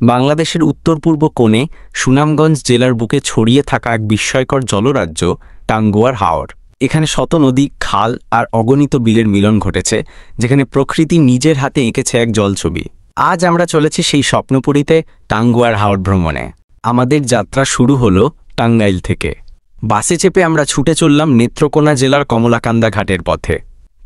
বাংলাদেশের উত্তর-পূর্ব কোণে সুনামগঞ্জ জেলার বুকে ছড়িয়ে থাকা এক বিস্ময়কর জলরাজ্য টাঙ্গুয়ার হাওর। এখানে শত নদী, খাল আর অগণিত বিলের মিলন ঘটেছে, যেখানে প্রকৃতি নিজের হাতে এঁকেছে এক জলছবি। আজ আমরা চলেছি সেই স্বপ্নপুরীতে, টাঙ্গুয়ার হাওর ভ্রমণে। আমাদের যাত্রা শুরু হলো টাঙ্গাইল থেকে। বাসে চেপে আমরা ছুটে চললাম নেত্রকোনা জেলার কমলাকান্দা ঘাটের পথে।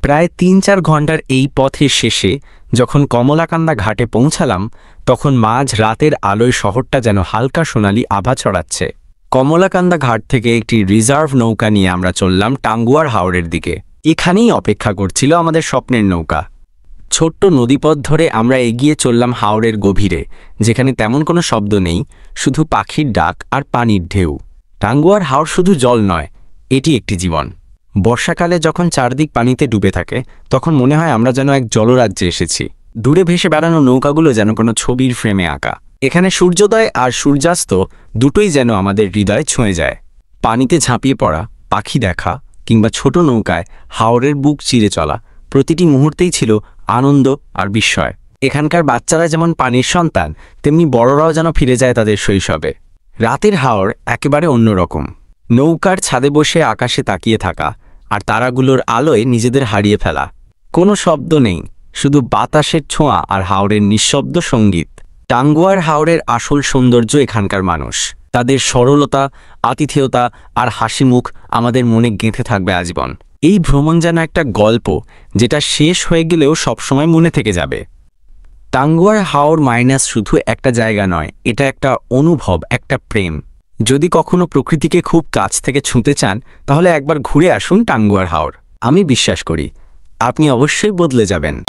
প্রায় ৩-৪ ঘন্টার এই পথের শেষে যখন কমলাকান্দা ঘাটে পৌঁছালাম, তখন মাঝ রাতের আলোয় শহরটা যেন হালকা সোনালি আভা ছড়াচ্ছে। কমলাকান্দা ঘাট থেকে একটি রিজার্ভ নৌকা নিয়ে আমরা চললাম টাঙ্গুয়ার হাওরের দিকে। এখানেই অপেক্ষা করছিল আমাদের স্বপ্নের নৌকা। ছোট্ট নদীপথ ধরে আমরা এগিয়ে চললাম হাওরের গভীরে, যেখানে তেমন কোনো শব্দ নেই, শুধু পাখির ডাক আর পানির ঢেউ। টাঙ্গুয়ার হাওর শুধু জল নয়, এটি একটি জীবন। বর্ষাকালে যখন চারদিক পানিতে ডুবে থাকে, তখন মনে হয় আমরা যেন এক জলরাজ্যে এসেছি। দূরে ভেসে বেড়ানো নৌকাগুলো যেন কোনো ছবির ফ্রেমে আঁকা। এখানে সূর্যোদয় আর সূর্যাস্ত দুটোই যেন আমাদের হৃদয় ছুঁয়ে যায়। পানিতে ঝাঁপিয়ে পড়া, পাখি দেখা কিংবা ছোট নৌকায় হাওরের বুক চিরে চলা, প্রতিটি মুহূর্তেই ছিল আনন্দ আর বিস্ময়। এখানকার বাচ্চারা যেমন পানির সন্তান, তেমনি বড়রাও যেন ফিরে যায় তাদের শৈশবে। রাতের হাওর একেবারে অন্যরকম। নৌকার ছাদে বসে আকাশে তাকিয়ে থাকা আর তারাগুলোর আলোয় নিজেদের হারিয়ে ফেলা। কোনো শব্দ নেই, শুধু বাতাসের ছোঁয়া আর হাওরের নিঃশব্দ সঙ্গীত। টাঙ্গুয়ার হাওরের আসল সৌন্দর্য এখানকার মানুষ। তাদের সরলতা, আতিথেয়তা আর হাসিমুখ আমাদের মনে গেঁথে থাকবে আজীবন। এই ভ্রমণ যেন একটা গল্প, যেটা শেষ হয়ে গেলেও সবসময় মনে থেকে যাবে। টাঙ্গুয়ার হাওর মাইনাস শুধু একটা জায়গা নয়, এটা একটা অনুভব, একটা প্রেম। যদি কখনো প্রকৃতিকে খুব কাছ থেকে ছুঁতে চান, তাহলে একবার ঘুরে আসুন টাঙ্গুয়ার হাওর। আমি বিশ্বাস করি আপনি অবশ্যই বদলে যাবেন।